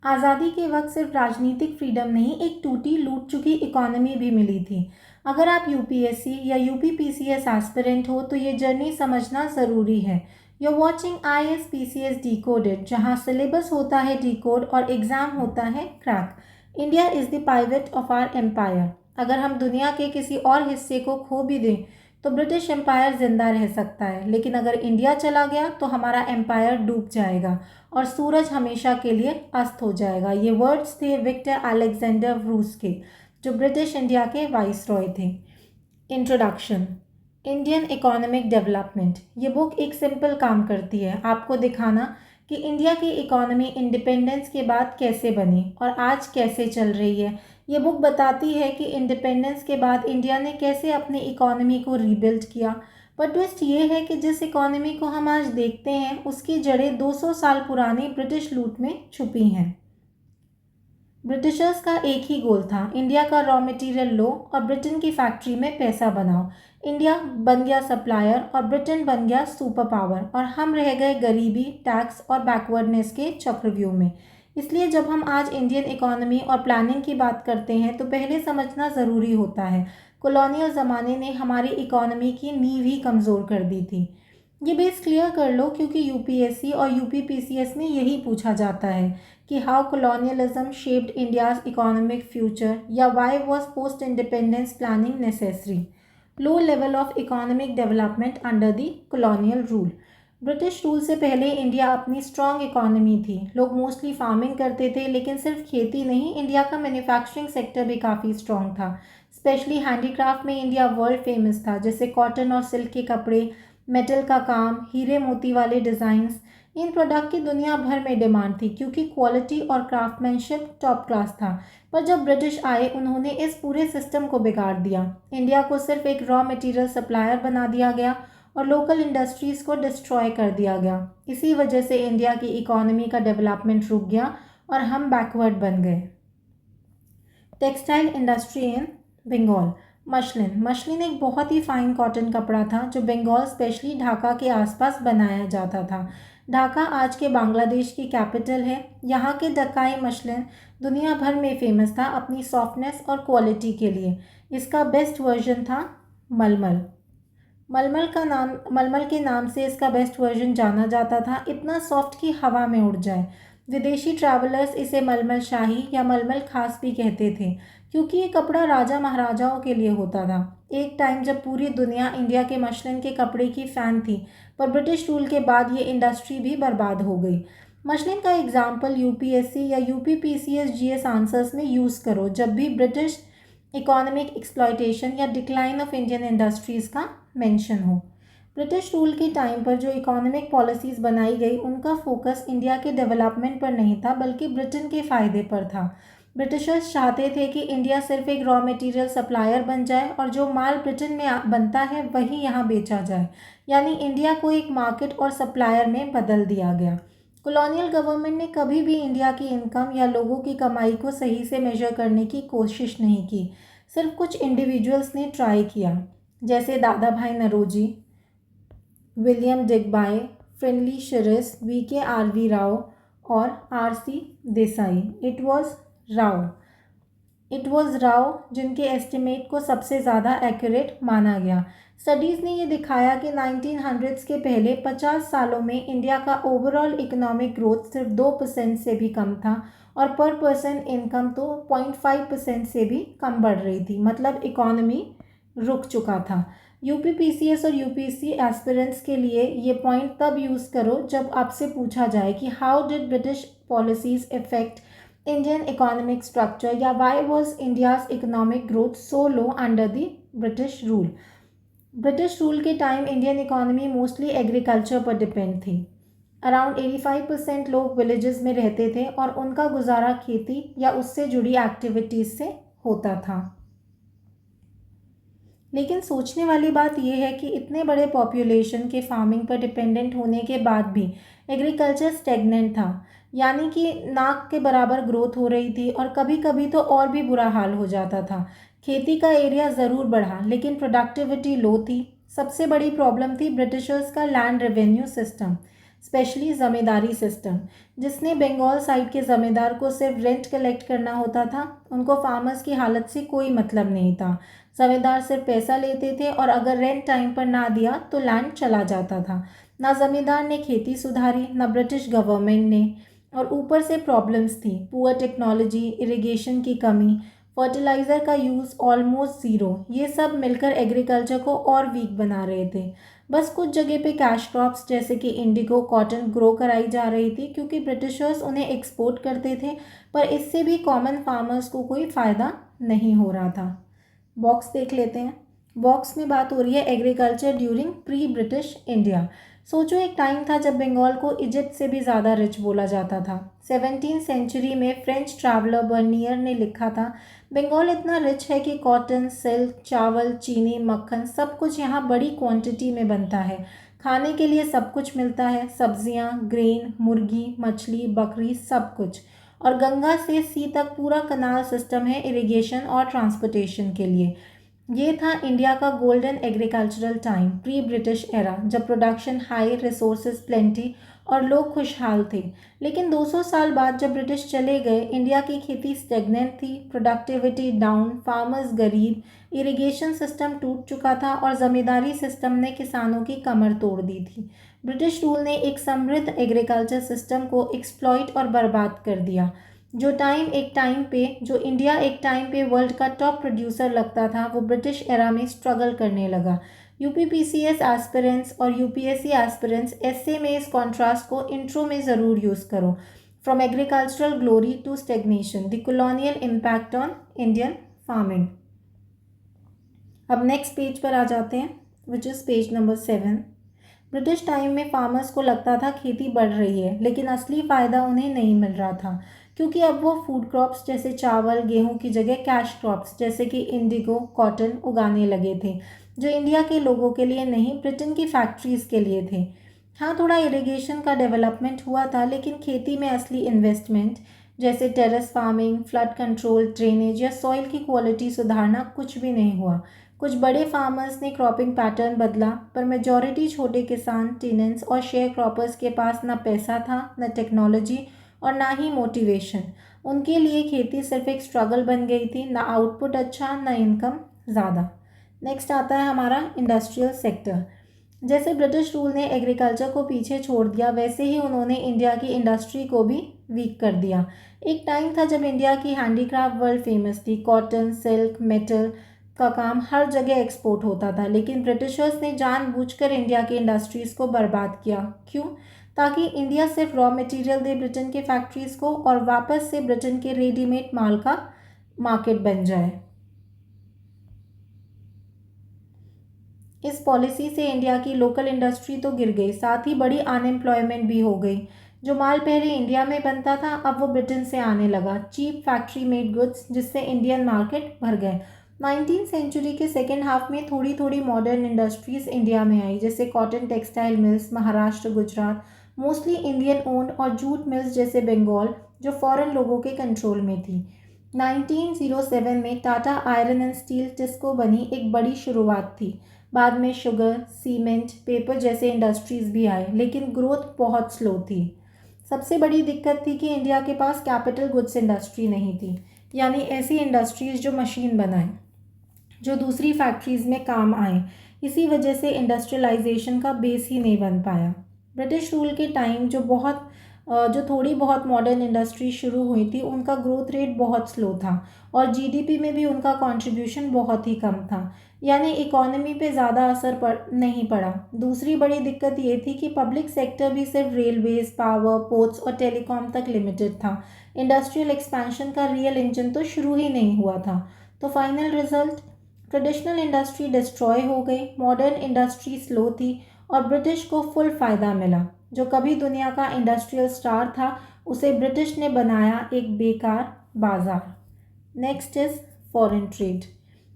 आज़ादी के वक्त सिर्फ राजनीतिक फ्रीडम नहीं, एक टूटी लूट चुकी इकोनॉमी भी मिली थी। अगर आप यूपीएससी या यूपीपीसीएस एस्पिरेंट हो तो ये जर्नी समझना ज़रूरी है। यू वॉचिंग ISPCS डिकोडेड, जहाँ सिलेबस होता है डिकोड और एग्ज़ाम होता है crack. India is the pivot of our empire. अगर हम दुनिया के किसी और हिस्से को खो भी दें तो ब्रिटिश एम्पायर जिंदा रह सकता है, लेकिन अगर इंडिया चला गया तो हमारा एम्पायर डूब जाएगा और सूरज हमेशा के लिए अस्त हो जाएगा। ये वर्ड्स थे विक्टर अलेक्जेंडर रूस के, जो ब्रिटिश इंडिया के वाइसरॉय थे। इंट्रोडक्शन। Indian economic development. ये बुक एक सिंपल काम करती है, आपको दिखाना कि इंडिया की इकोनॉमी इंडिपेंडेंस के बाद कैसे बनी और आज कैसे चल रही है। ये बुक बताती है कि इंडिपेंडेंस के बाद इंडिया ने कैसे अपनी इकोनॉमी को रीबिल्ड किया। पर ट्विस्ट ये है कि जिस इकोनॉमी को हम आज देखते हैं उसकी जड़ें 200 साल पुरानी ब्रिटिश लूट में छुपी हैं। ब्रिटिशर्स का एक ही गोल था, इंडिया का रॉ मटेरियल लो और ब्रिटेन की फैक्ट्री में पैसा बनाओ। इंडिया बन गया सप्लायर और ब्रिटेन बन गया सुपर पावर, और हम रह गए गरीबी, टैक्स और बैकवर्डनेस के चक्रव्यूह में। इसलिए जब हम आज इंडियन इकोनॉमी और प्लानिंग की बात करते हैं तो पहले समझना ज़रूरी होता है, कॉलोनियल ज़माने ने हमारी इकोनॉमी की नींव ही कमज़ोर कर दी थी। ये बेस क्लियर कर लो, क्योंकि यूपीएससी और यूपीपीसीएस में यही पूछा जाता है कि how colonialism shaped India's economic future, या why was post independence planning necessary. Low level of economic development under the colonial rule. British rule से पहले इंडिया अपनी स्ट्रॉन्ग इकोनॉमी थी। लोग मोस्टली फार्मिंग करते थे, लेकिन सिर्फ खेती नहीं, इंडिया का मैन्युफैक्चरिंग सेक्टर भी काफ़ी स्ट्रॉन्ग था। स्पेशली हैंडीक्राफ्ट में इंडिया वर्ल्ड फेमस था, जैसे कॉटन और सिल्क के कपड़े, मेटल का काम, हीरे मोती वाले डिज़ाइंस। इन प्रोडक्ट की दुनिया भर में डिमांड थी क्योंकि क्वालिटी और क्राफ्टमैनशिप टॉप क्लास था। पर जब ब्रिटिश आए उन्होंने इस पूरे सिस्टम को बिगाड़ दिया। इंडिया को सिर्फ एक रॉ मटेरियल सप्लायर बना दिया गया और लोकल इंडस्ट्रीज़ को डिस्ट्रॉय कर दिया गया। इसी वजह से इंडिया की इकोनॉमी का डेवलपमेंट रुक गया और हम बैकवर्ड बन गए। Textile industry in Bengal. Muslin एक बहुत ही फाइन कॉटन कपड़ा था जो बंगाल स्पेशली ढाका के आसपास बनाया जाता था। ढाका आज के बांग्लादेश की कैपिटल है। यहाँ के ढकाई मशलिन दुनिया भर में फेमस था अपनी सॉफ्टनेस और क्वालिटी के लिए। इसका बेस्ट वर्जन था मलमल। मलमल के नाम से इसका बेस्ट वर्जन जाना जाता था, इतना सॉफ्ट कि हवा में उड़ जाए। विदेशी ट्रैवलर्स इसे मलमल शाही या मलमल खास भी कहते थे, क्योंकि ये कपड़ा राजा महाराजाओं के लिए होता था। एक टाइम जब पूरी दुनिया इंडिया के मशलिन के कपड़े की फ़ैन थी, पर ब्रिटिश रूल के बाद ये इंडस्ट्री भी बर्बाद हो गई। मशलिन का एग्जाम्पल यूपीएससी या यूपीपीसीएस जीएस आंसर्स में यूज़ करो जब भी ब्रिटिश इकोनॉमिक एक्सप्लॉयटेशन या डिक्लाइन ऑफ इंडियन इंडस्ट्रीज़ का मेंशन हो। ब्रिटिश रूल के टाइम पर जो इकोनॉमिक पॉलिसीज़ बनाई गई उनका फोकस इंडिया के डेवलपमेंट पर नहीं था, बल्कि ब्रिटेन के फ़ायदे पर था। ब्रिटिशर्स चाहते थे कि इंडिया सिर्फ एक रॉ मटेरियल सप्लायर बन जाए और जो माल ब्रिटेन में बनता है वही यहाँ बेचा जाए, यानी इंडिया को एक मार्केट और सप्लायर में बदल दिया गया। कॉलोनियल गवर्नमेंट ने कभी भी इंडिया की इनकम या लोगों की कमाई को सही से मेजर करने की कोशिश नहीं की। सिर्फ कुछ इंडिविजुअल्स ने ट्राई किया, जैसे दादा भाई नरोजी, विलियम डिगबाय, फ्रिंडली शिरिस, VKRV राव और RC Desai. It was Rao जिनके एस्टिमेट को सबसे ज़्यादा एक्यूरेट माना गया। स्टडीज़ ने ये दिखाया कि 1900s के पहले 50 सालों में इंडिया का ओवरऑल इकोनॉमिक ग्रोथ सिर्फ 2% से भी कम था और पर पर्सन इनकम तो 0.5% से भी कम बढ़ रही थी। मतलब इकोनॉमी रुक चुका था। यूपीपीसीएस और यूपीएससी एस्पिरेंट्स के लिए ये पॉइंट तब यूज़ करो जब आपसे पूछा जाए कि how did British policies effect Indian economic structure, या why was India's economic growth so low under the British rule. British rule के time Indian economy mostly agriculture पर डिपेंड थी। अराउंड 85% लोग विलेजेस में रहते थे और उनका गुजारा खेती या उससे जुड़ी एक्टिविटीज़ से होता था। लेकिन सोचने वाली बात यह है कि इतने बड़े पॉपुलेशन के फार्मिंग पर डिपेंडेंट होने के बाद भी एग्रीकल्चर स्टेगनेंट था, यानी कि नाक के बराबर ग्रोथ हो रही थी और कभी कभी तो और भी बुरा हाल हो जाता था। खेती का एरिया ज़रूर बढ़ा लेकिन प्रोडक्टिविटी लो थी। सबसे बड़ी प्रॉब्लम थी ब्रिटिशर्स का land revenue system. Specially ज़मींदारी system, जिसने बंगाल साइड के ज़मींदार को सिर्फ रेंट कलेक्ट करना होता था। उनको फार्मर्स की हालत से कोई मतलब नहीं था। ज़मींदार सिर्फ पैसा लेते थे और अगर रेंट टाइम पर ना दिया तो लैंड चला जाता था। ना ज़मींदार ने खेती सुधारी, ना ब्रिटिश गवर्नमेंट ने, और ऊपर से प्रॉब्लम्स थी, पुअर टेक्नोलॉजी, इरिगेशन की कमी, फर्टिलाइज़र का यूज़ ऑलमोस्ट ज़ीरो। ये सब मिलकर एग्रीकल्चर को और वीक बना रहे थे। बस कुछ जगह पे कैश क्रॉप्स जैसे कि इंडिगो, कॉटन ग्रो कराई जा रही थी क्योंकि ब्रिटिशर्स उन्हें एक्सपोर्ट करते थे, पर इससे भी कॉमन फार्मर्स को कोई फ़ायदा नहीं हो रहा था। बॉक्स देख लेते हैं। बॉक्स में बात हो रही है agriculture during pre British India. सोचो, एक टाइम था जब बंगाल को इजिप्ट से भी ज़्यादा रिच बोला जाता था। 17वीं सेंचुरी में फ्रेंच ट्रैवलर बर्नियर ने लिखा था, बंगाल इतना रिच है कि कॉटन, सिल्क, चावल, चीनी, मक्खन सब कुछ यहाँ बड़ी क्वांटिटी में बनता है। खाने के लिए सब कुछ मिलता है, सब्जियाँ, ग्रेन, मुर्गी, मछली, बकरी, सब कुछ। और गंगा से सी तक पूरा कनाल सिस्टम है इरिगेशन और ट्रांसपोर्टेशन के लिए। ये था इंडिया का golden agricultural time, pre British era, जब प्रोडक्शन हाई, रिसोर्सेज प्लेंटी और लोग खुशहाल थे। लेकिन 200 साल बाद जब ब्रिटिश चले गए, इंडिया की खेती स्टेगनेंट थी, प्रोडक्टिविटी डाउन, फार्मर्स गरीब, इरिगेशन सिस्टम टूट चुका था और ज़मींदारी सिस्टम ने किसानों की कमर तोड़ दी थी। ब्रिटिश रूल ने एक समृद्ध एग्रीकल्चर सिस्टम को एक्सप्लॉइट और बर्बाद कर दिया। जो इंडिया एक टाइम पे वर्ल्ड का टॉप प्रोड्यूसर लगता था, वो ब्रिटिश एरा में स्ट्रगल करने लगा। यूपीपीसीएस एस्पिरेंट्स और यूपीएससी एस्पिरेंट्स एसए में इस कॉन्ट्रास्ट को इंट्रो में ज़रूर यूज़ करो। From agricultural glory to stagnation, the colonial impact on Indian farming. अब नेक्स्ट पेज पर आ जाते हैं, which is page number 7। British time में फार्मर्स को लगता था खेती बढ़ रही है, लेकिन असली फ़ायदा उन्हें नहीं मिल रहा था, क्योंकि अब वो फूड क्रॉप्स जैसे चावल, गेहूं की जगह कैश क्रॉप्स जैसे कि इंडिगो, कॉटन उगाने लगे थे, जो इंडिया के लोगों के लिए नहीं, ब्रिटेन की फैक्ट्रीज़ के लिए थे। हाँ, थोड़ा इरिगेशन का डेवलपमेंट हुआ था, लेकिन खेती में असली इन्वेस्टमेंट जैसे terrace farming, flood control, drainage या सॉइल की क्वालिटी सुधारना कुछ भी नहीं हुआ। कुछ बड़े फार्मर्स ने क्रॉपिंग पैटर्न बदला, पर मेजॉरिटी छोटे किसान, टेनेंट्स और शेयर क्रॉपर्स के पास ना पैसा था, न टेक्नोलॉजी और ना ही मोटिवेशन। उनके लिए खेती सिर्फ एक स्ट्रगल बन गई थी, ना आउटपुट अच्छा, ना इनकम ज़्यादा। नेक्स्ट आता है हमारा इंडस्ट्रियल सेक्टर। जैसे ब्रिटिश रूल ने एग्रीकल्चर को पीछे छोड़ दिया, वैसे ही उन्होंने इंडिया की इंडस्ट्री को भी वीक कर दिया। एक टाइम था जब इंडिया की हैंडीक्राफ्ट वर्ल्ड फेमस थी। कॉटन, सिल्क, मेटल का काम हर जगह एक्सपोर्ट होता था, लेकिन ब्रिटिशर्स ने जानबूझकर इंडिया की इंडस्ट्रीज़ को बर्बाद किया। क्यों? ताकि इंडिया सिर्फ रॉ मटेरियल दे ब्रिटेन के फैक्ट्रीज़ को और वापस से ब्रिटेन के रेडीमेड माल का मार्केट बन जाए। इस पॉलिसी से इंडिया की लोकल इंडस्ट्री तो गिर गई, साथ ही बड़ी अनएम्प्लॉयमेंट भी हो गई। जो माल पहले इंडिया में बनता था, अब वो ब्रिटेन से आने लगा, चीप फैक्ट्री मेड गुड्स, जिससे इंडियन मार्केट भर गए। 19वीं सेंचुरी के सेकेंड हाफ में थोड़ी थोड़ी मॉडर्न इंडस्ट्रीज़ इंडिया में आई, जैसे cotton textile mills Maharashtra, Gujarat, mostly Indian owned, और जूट मिल्स जैसे बंगाल, जो फॉरेन लोगों के कंट्रोल में थी। 1907 में Tata iron and steel TISCO बनी, एक बड़ी शुरुआत थी। बाद में शुगर, सीमेंट, पेपर जैसे इंडस्ट्रीज़ भी आए, लेकिन ग्रोथ बहुत स्लो थी। सबसे बड़ी दिक्कत थी कि इंडिया के पास कैपिटल गुड्स इंडस्ट्री नहीं थी, यानी ऐसी इंडस्ट्रीज़ जो मशीन बनाएं, जो दूसरी फैक्ट्रीज़ में काम आए। इसी वजह से इंडस्ट्रियलाइजेशन का बेस ही नहीं बन पाया। ब्रिटिश रूल के टाइम जो थोड़ी बहुत मॉडर्न इंडस्ट्री शुरू हुई थी, उनका ग्रोथ रेट बहुत स्लो था और जीडीपी में भी उनका कंट्रीब्यूशन बहुत ही कम था, यानी इकोनॉमी पे ज़्यादा असर नहीं पड़ा। दूसरी बड़ी दिक्कत ये थी कि पब्लिक सेक्टर भी सिर्फ रेलवेज, पावर, पोर्ट्स और टेलीकॉम तक लिमिटेड था। इंडस्ट्रियल एक्सपेंशन का रियल इंजन तो शुरू ही नहीं हुआ था। तो final result, traditional industry destroy हो गई, मॉडर्न इंडस्ट्री स्लो थी और ब्रिटिश को फुल फ़ायदा मिला। जो कभी दुनिया का इंडस्ट्रियल स्टार था, उसे ब्रिटिश ने बनाया एक बेकार बाजार। Next is foreign trade.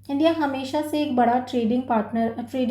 India हमेशा से एक बड़ा ट्रेडिंग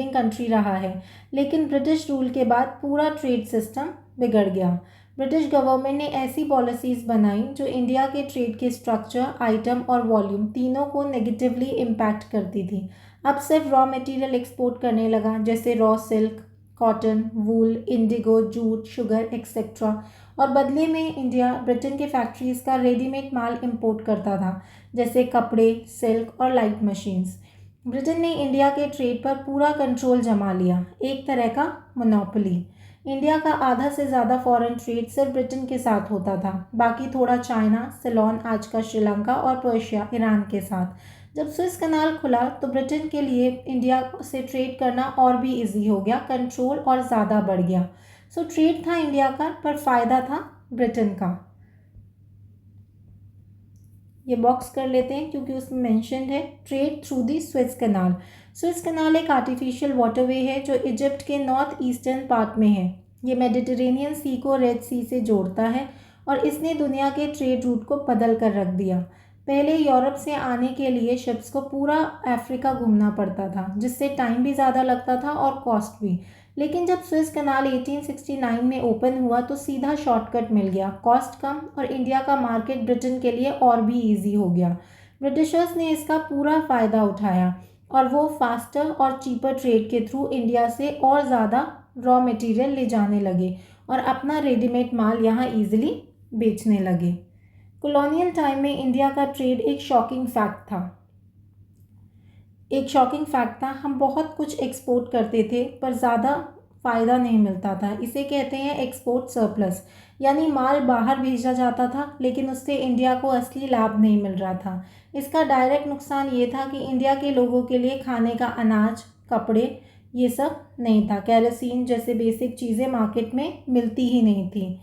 कंट्री रहा है, लेकिन ब्रिटिश रूल के बाद पूरा ट्रेड सिस्टम बिगड़ गया। ब्रिटिश गवर्नमेंट ने ऐसी पॉलिसीज़ बनाई जो इंडिया के ट्रेड के स्ट्रक्चर, आइटम और वॉल्यूम तीनों को नेगेटिवली इम्पैक्ट करती थी। अब सिर्फ रॉ मटेरियल एक्सपोर्ट करने लगा, जैसे रॉ सिल्क, कॉटन, वूल, इंडिगो, जूट, शुगर एक्सेट्रा। और बदले में इंडिया ब्रिटेन के फैक्ट्रीज़ का रेडीमेड माल इंपोर्ट करता था, जैसे कपड़े, सिल्क और लाइट मशीन्स। ब्रिटेन ने इंडिया के ट्रेड पर पूरा कंट्रोल जमा लिया, एक तरह का मोनोपोली। इंडिया का आधा से ज़्यादा फॉरेन ट्रेड सिर्फ ब्रिटेन के साथ होता था, बाकी थोड़ा चाइना, सिलोन आज का श्रीलंका और पर्शिया, ईरान के साथ। जब स्विस कनाल खुला तो ब्रिटेन के लिए इंडिया से ट्रेड करना और भी इजी हो गया, कंट्रोल और ज़्यादा बढ़ गया। सो ट्रेड था इंडिया का, पर फ़ायदा था ब्रिटेन का। ये बॉक्स कर लेते हैं क्योंकि उसमें मेंशन्ड है trade through the Suez canal. Suez canal एक आर्टिफिशियल वाटरवे है जो इजिप्ट के नॉर्थ ईस्टर्न पार्ट में है। ये मेडिटेरेनियन सी को रेड सी से जोड़ता है और इसने दुनिया के ट्रेड रूट को बदल कर रख दिया। पहले यूरोप से आने के लिए शिप्स को पूरा अफ्रीका घूमना पड़ता था, जिससे टाइम भी ज़्यादा लगता था और कॉस्ट भी। लेकिन जब स्विस कनाल 1869 में ओपन हुआ तो सीधा शॉर्टकट मिल गया, कॉस्ट कम और इंडिया का मार्केट ब्रिटेन के लिए और भी इजी हो गया। ब्रिटिशर्स ने इसका पूरा फ़ायदा उठाया और वो फास्टर और चीपर ट्रेड के थ्रू इंडिया से और ज़्यादा रॉ मटेरियल ले जाने लगे और अपना रेडीमेड माल यहाँ ईजिली बेचने लगे। कॉलोनियल टाइम में इंडिया का ट्रेड एक शॉकिंग फैक्ट था। हम बहुत कुछ एक्सपोर्ट करते थे पर ज़्यादा फ़ायदा नहीं मिलता था। इसे कहते हैं एक्सपोर्ट सरप्लस, यानी माल बाहर भेजा जाता था लेकिन उससे इंडिया को असली लाभ नहीं मिल रहा था। इसका डायरेक्ट नुकसान ये था कि इंडिया के लोगों के लिए खाने का अनाज, कपड़े, ये सब नहीं था। केरोसिन जैसे बेसिक चीज़ें मार्केट में मिलती ही नहीं थी।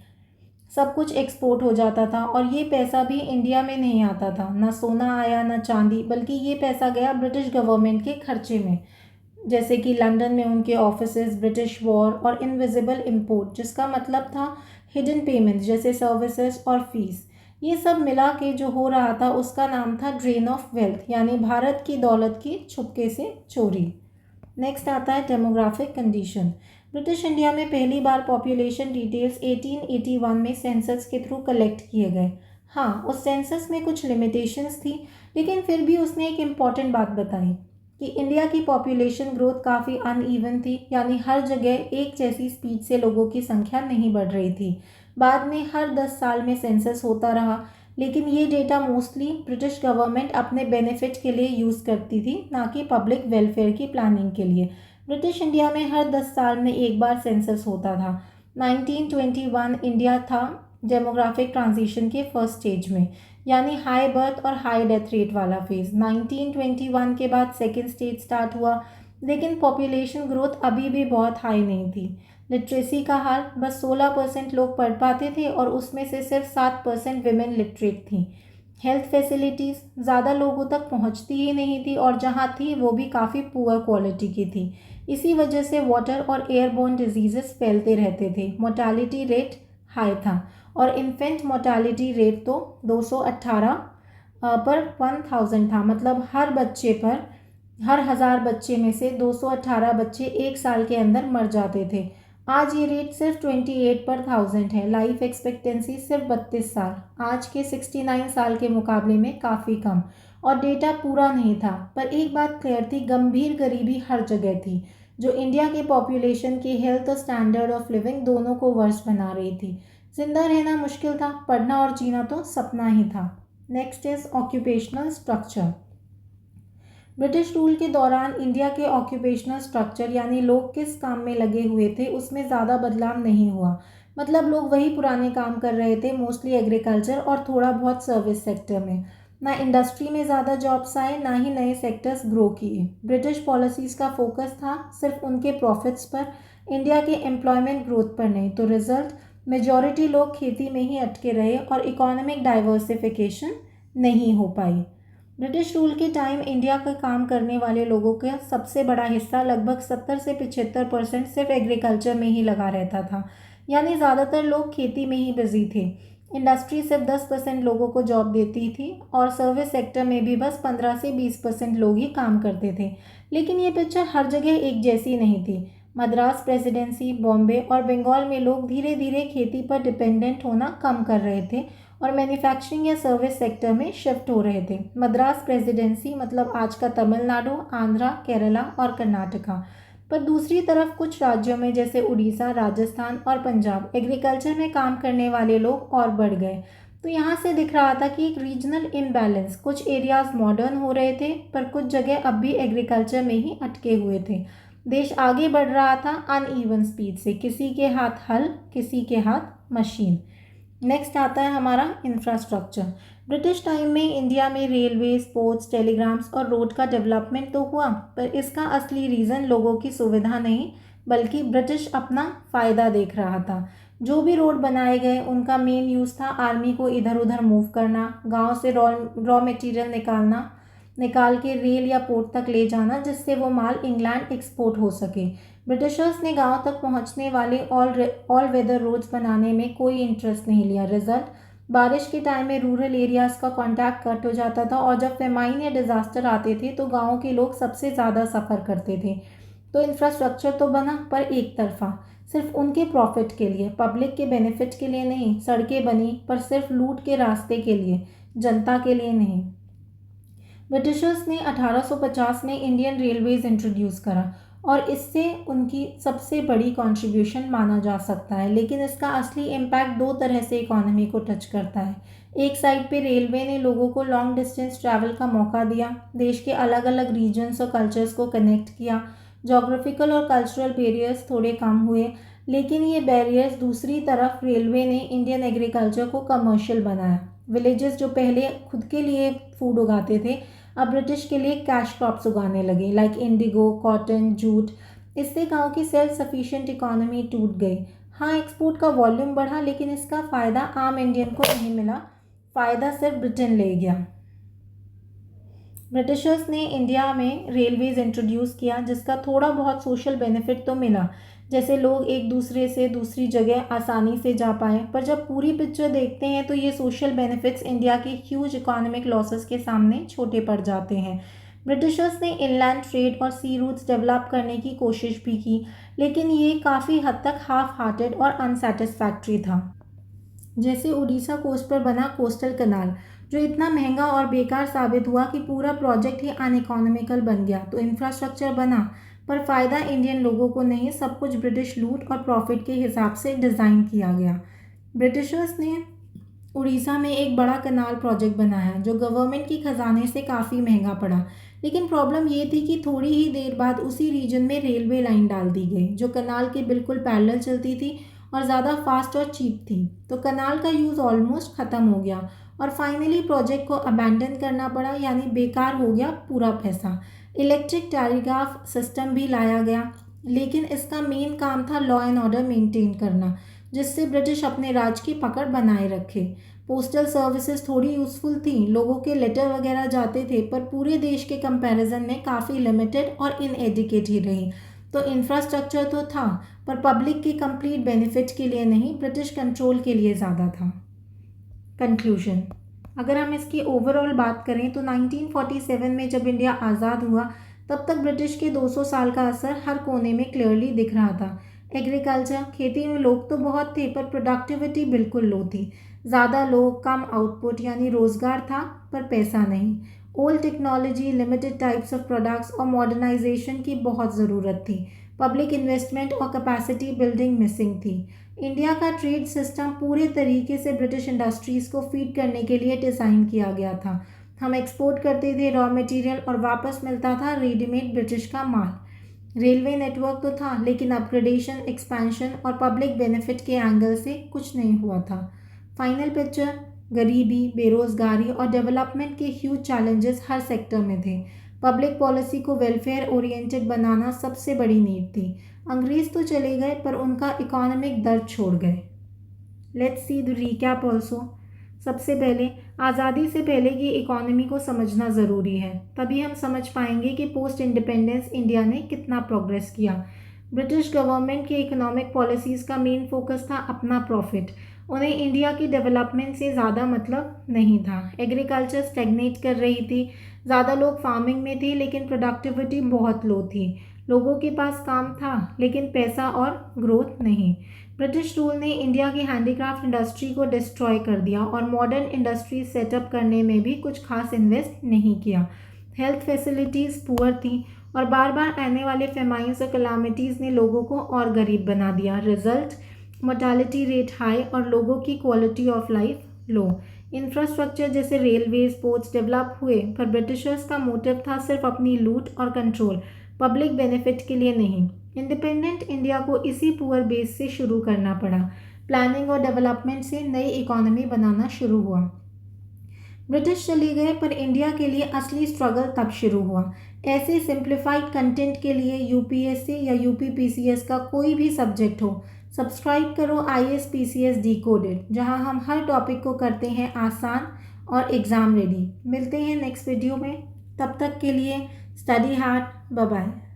सब कुछ एक्सपोर्ट हो जाता था और ये पैसा भी इंडिया में नहीं आता था। ना सोना आया ना चांदी, बल्कि ये पैसा गया ब्रिटिश गवर्नमेंट के खर्चे में, जैसे कि लंदन में उनके ऑफिसेज, ब्रिटिश वॉर और इनविजिबल इंपोर्ट, जिसका मतलब था हिडन पेमेंट्स जैसे सर्विसेज और फीस। ये सब मिला के जो हो रहा था उसका नाम था ड्रेन ऑफ वेल्थ, यानी भारत की दौलत की छुपके से चोरी। नेक्स्ट आता है डेमोग्राफिक कंडीशन। ब्रिटिश इंडिया में पहली बार पॉपुलेशन डिटेल्स 1881 में सेंसस के थ्रू कलेक्ट किए गए। हाँ, उस सेंसस में कुछ लिमिटेशंस थी, लेकिन फिर भी उसने एक इम्पॉर्टेंट बात बताई कि इंडिया की पॉपुलेशन ग्रोथ काफ़ी अनइवन थी, यानी हर जगह एक जैसी स्पीड से लोगों की संख्या नहीं बढ़ रही थी। बाद में हर 10 साल में सेंसस होता रहा, लेकिन ये डेटा मोस्टली ब्रिटिश गवर्नमेंट अपने बेनिफिट के लिए यूज़ करती थी, ना कि पब्लिक वेलफेयर की प्लानिंग के लिए। ब्रिटिश इंडिया में हर 10 साल में एक बार सेंसस होता था। 1921 इंडिया था डेमोग्राफिक ट्रांजिशन के फर्स्ट स्टेज में, यानी हाई बर्थ और हाई डेथ रेट वाला फेज़। 1921 के बाद सेकेंड स्टेज स्टार्ट हुआ, लेकिन पॉपुलेशन ग्रोथ अभी भी बहुत हाई नहीं थी। लिटरेसी का हाल, बस 16% लोग पढ़ पाते थे और उसमें से सिर्फ 7% विमेन लिटरेट थी। हेल्थ फैसिलिटीज़ ज़्यादा लोगों तक पहुंचती ही नहीं थी और जहां थी वो भी काफ़ी पुअर क्वालिटी की थी। इसी वजह से वाटर और एयरबोर्न डिजीज़ेस फैलते रहते थे। मोर्टालिटी रेट हाई था और इन्फेंट मोर्टालिटी रेट तो 218 पर 1000 था, मतलब हर 1000 बच्चे में से 218 बच्चे एक साल के अंदर मर जाते थे। आज ये रेट सिर्फ 28 पर 1000 है। लाइफ एक्सपेक्टेंसी सिर्फ 32 साल, आज के 69 साल के मुकाबले में काफ़ी कम। और डेटा पूरा नहीं था, पर एक बात क्लियर थी, गंभीर गरीबी हर जगह थी, जो इंडिया के पॉपुलेशन की हेल्थ और स्टैंडर्ड ऑफ लिविंग दोनों को वर्स बना रही थी। जिंदा रहना मुश्किल था, पढ़ना और जीना तो सपना ही था। Next is occupational structure. British rule के दौरान इंडिया के ऑक्यूपेशनल स्ट्रक्चर, यानी लोग किस काम में लगे हुए थे, उसमें ज़्यादा बदलाव नहीं हुआ। मतलब लोग वही पुराने काम कर रहे थे, मोस्टली एग्रीकल्चर और थोड़ा बहुत सर्विस सेक्टर में। ना इंडस्ट्री में ज़्यादा जॉब्स आए, ना ही नए सेक्टर्स ग्रो किए। ब्रिटिश पॉलिसीज़ का फोकस था सिर्फ उनके प्रॉफिट्स पर, इंडिया के एम्प्लॉयमेंट ग्रोथ पर नहीं। तो रिजल्ट, मेजॉरिटी लोग खेती में ही अटके रहे और इकोनॉमिक डाइवर्सिफिकेशन नहीं हो पाई। ब्रिटिश रूल के टाइम इंडिया का काम करने वाले लोगों का सबसे बड़ा हिस्सा, लगभग 70 से 75% सिर्फ एग्रीकल्चर में ही लगा रहता था, यानी ज़्यादातर लोग खेती में ही बिजी थे। इंडस्ट्री सिर्फ 10% लोगों को जॉब देती थी और सर्विस सेक्टर में भी बस 15 से 20% लोग ही काम करते थे। लेकिन ये पिक्चर हर जगह एक जैसी नहीं थी। मद्रास प्रेसिडेंसी, बॉम्बे और बंगाल में लोग धीरे धीरे खेती पर डिपेंडेंट होना कम कर रहे थे और मैन्युफैक्चरिंग या सर्विस सेक्टर में शिफ्ट हो रहे थे। मद्रास प्रेसिडेंसी मतलब आज का तमिलनाडु, आंध्रा, केरला और कर्नाटका। पर दूसरी तरफ कुछ राज्यों में जैसे उड़ीसा, राजस्थान और पंजाब एग्रीकल्चर में काम करने वाले लोग और बढ़ गए। तो यहाँ से दिख रहा था कि एक रीजनल इम्बैलेंस, कुछ एरियाज मॉडर्न हो रहे थे पर कुछ जगह अब भी एग्रीकल्चर में ही अटके हुए थे। देश आगे बढ़ रहा था अनइवन स्पीड से, किसी के हाथ हल, किसी के हाथ मशीन। नेक्स्ट आता है हमारा इंफ्रास्ट्रक्चर। ब्रिटिश टाइम में इंडिया में रेलवे, स्पोर्ट्स, टेलीग्राम्स और रोड का डेवलपमेंट तो हुआ, पर इसका असली रीज़न लोगों की सुविधा नहीं बल्कि ब्रिटिश अपना फ़ायदा देख रहा था। जो भी रोड बनाए गए उनका मेन यूज़ था आर्मी को इधर उधर मूव करना, गांव से रॉ मटेरियल निकाल के रेल या पोर्ट तक ले जाना, जिससे वो माल इंग्लैंड एक्सपोर्ट हो सके। ब्रिटिशर्स ने गांव तक पहुंचने वाले ऑल वेदर रोड्स बनाने में कोई इंटरेस्ट नहीं लिया। रिजल्ट, बारिश के टाइम में रूरल एरियाज़ का कांटेक्ट कट हो जाता था और जब फेमाइन या डिज़ास्टर आते थे तो गाँव के लोग सबसे ज़्यादा सफ़र करते थे। तो इंफ्रास्ट्रक्चर तो बना पर एक तरफा, सिर्फ उनके प्रॉफिट के लिए, पब्लिक के बेनिफिट के लिए नहीं। सड़कें बनी पर सिर्फ लूट के रास्ते के लिए, जनता के लिए नहीं। ब्रिटिशर्स ने 1850 में इंडियन रेलवेज इंट्रोड्यूस करा और इससे उनकी सबसे बड़ी कंट्रीब्यूशन माना जा सकता है, लेकिन इसका असली इम्पैक्ट दो तरह से इकोनॉमी को टच करता है। एक साइड पे रेलवे ने लोगों को लॉन्ग डिस्टेंस ट्रैवल का मौका दिया, देश के अलग अलग रीजन्स और कल्चर्स को कनेक्ट किया, जोग्राफिकल और कल्चरल बैरियर्स थोड़े कम हुए। लेकिन ये बैरियर्स दूसरी तरफ रेलवे ने इंडियन एग्रीकल्चर को कमर्शियल बनाया। विलेजेस जो पहले खुद के लिए फूड उगाते थे अब ब्रिटिश के लिए कैश क्रॉप्स उगाने लगे, लाइक इंडिगो, कॉटन, जूट। इससे गांव की सेल्फ सफिशिएंट इकोनॉमी टूट गई। हाँ, एक्सपोर्ट का वॉल्यूम बढ़ा लेकिन इसका फ़ायदा आम इंडियन को नहीं मिला, फ़ायदा सिर्फ ब्रिटेन ले गया। ब्रिटिशर्स ने इंडिया में रेलवेज इंट्रोड्यूस किया जिसका थोड़ा बहुत सोशल बेनिफिट तो मिला, जैसे लोग एक दूसरे से दूसरी जगह आसानी से जा पाए। पर जब पूरी पिक्चर देखते हैं तो ये सोशल बेनिफिट्स इंडिया के ह्यूज इकोनॉमिक लॉसेस के सामने छोटे पड़ जाते हैं। ब्रिटिशर्स ने इनलैंड ट्रेड और सी रूट्स डेवलप करने की कोशिश भी की, लेकिन ये काफ़ी हद तक हाफ हार्टेड और अनसेटिस्फैक्ट्री था। जैसे उड़ीसा कोस्ट पर बना कोस्टल कनाल, जो इतना महंगा और बेकार साबित हुआ कि पूरा प्रोजेक्ट ही अनइकोनॉमिकल बन गया। तो इंफ्रास्ट्रक्चर बना पर फ़ायदा इंडियन लोगों को नहीं, सब कुछ ब्रिटिश लूट और प्रॉफिट के हिसाब से डिज़ाइन किया गया। ब्रिटिशर्स ने उड़ीसा में एक बड़ा कनाल प्रोजेक्ट बनाया जो गवर्नमेंट की खजाने से काफ़ी महंगा पड़ा, लेकिन प्रॉब्लम ये थी कि थोड़ी ही देर बाद उसी रीजन में रेलवे लाइन डाल दी गई जो कनाल के बिल्कुल पैरेलल चलती थी और ज़्यादा फास्ट और चीप थी। तो कनाल का यूज़ ऑलमोस्ट ख़त्म हो गया और फाइनली प्रोजेक्ट को अबैंडन करना पड़ा, यानी बेकार हो गया पूरा पैसा। इलेक्ट्रिक टेलीग्राफ सिस्टम भी लाया गया, लेकिन इसका मेन काम था लॉ एंड ऑर्डर मेंटेन करना, जिससे ब्रिटिश अपने राज की पकड़ बनाए रखे। पोस्टल सर्विसेज थोड़ी यूज़फुल थी, लोगों के लेटर वगैरह जाते थे, पर पूरे देश के कंपैरिजन में काफ़ी लिमिटेड और इनएडिक्वेट ही रही। तो इंफ्रास्ट्रक्चर तो था पर पब्लिक के कंप्लीट बेनिफिट के लिए नहीं, ब्रिटिश कंट्रोल के लिए ज़्यादा था। कंक्लूजन, अगर हम इसकी ओवरऑल बात करें तो 1947 में जब इंडिया आज़ाद हुआ तब तक ब्रिटिश के 200 साल का असर हर कोने में क्लियरली दिख रहा था। एग्रीकल्चर, खेती में लोग तो बहुत थे पर प्रोडक्टिविटी बिल्कुल लो थी। ज़्यादा लोग, कम आउटपुट, यानी रोज़गार था पर पैसा नहीं। Old technology, limited types of products और मॉडर्नाइजेशन की बहुत ज़रूरत थी। पब्लिक इन्वेस्टमेंट और कैपेसिटी बिल्डिंग मिसिंग थी। इंडिया का ट्रेड सिस्टम पूरे तरीके से ब्रिटिश इंडस्ट्रीज़ को फीड करने के लिए डिज़ाइन किया गया था। हम एक्सपोर्ट करते थे रॉ मटेरियल और वापस मिलता था रेडीमेड ब्रिटिश का माल। रेलवे नेटवर्क तो था लेकिन अपग्रेडेशन, एक्सपेंशन और पब्लिक बेनिफिट के एंगल से कुछ नहीं हुआ था। फाइनल पिक्चर, गरीबी, बेरोज़गारी और डेवलपमेंट के ह्यूज चैलेंजेस हर सेक्टर में थे। पब्लिक पॉलिसी को वेलफेयर ओरिएंटेड बनाना सबसे बड़ी नीड थी। अंग्रेज़ तो चले गए पर उनका इकोनॉमिक दर्द छोड़ गए। Let's see the recap also. सबसे पहले, आज़ादी से पहले की इकोनॉमी को समझना ज़रूरी है, तभी हम समझ पाएंगे कि पोस्ट इंडिपेंडेंस इंडिया ने कितना प्रोग्रेस किया। ब्रिटिश गवर्नमेंट की इकोनॉमिक पॉलिसीज़ का मेन फोकस था अपना प्रॉफिट। उन्हें इंडिया की डेवलपमेंट से ज़्यादा मतलब नहीं था। एग्रीकल्चर स्टेगनेट कर रही थी, ज़्यादा लोग फार्मिंग में थे लेकिन प्रोडक्टिविटी बहुत लो थी। लोगों के पास काम था लेकिन पैसा और ग्रोथ नहीं। ब्रिटिश रूल ने इंडिया की हैंडीक्राफ्ट इंडस्ट्री को डिस्ट्रॉय कर दिया और मॉडर्न इंडस्ट्री सेटअप करने में भी कुछ खास इन्वेस्ट नहीं किया। हेल्थ फैसिलिटीज़ पुअर थी और बार बार आने वाले फेमाइन्स और कलामिटीज़ ने लोगों को और गरीब बना दिया। रिजल्ट, मोर्टालिटी रेट हाई और लोगों की quality of life low. Infrastructure जैसे रेलवे, पोर्ट्स डेवलप हुए, पर ब्रिटिशर्स का मोटिव था सिर्फ अपनी लूट और कंट्रोल, पब्लिक बेनिफिट के लिए नहीं। इंडिपेंडेंट इंडिया को इसी पुअर बेस से शुरू करना पड़ा। प्लानिंग और डेवलपमेंट से नई इकोनॉमी बनाना शुरू हुआ। ब्रिटिश चले गए, पर इंडिया के लिए असली स्ट्रगल तब शुरू हुआ। ऐसे सिंप्लीफाइड कंटेंट के लिए यूपीएससी या यूपीपीसीएस का कोई भी सब्जेक्ट हो, सब्सक्राइब करो IAS-PCS डिकोडेड, जहां हम हर टॉपिक को करते हैं आसान और एग्ज़ाम रेडी। मिलते हैं नेक्स्ट वीडियो में, तब तक के लिए स्टडी हार्ड, बाय बाय।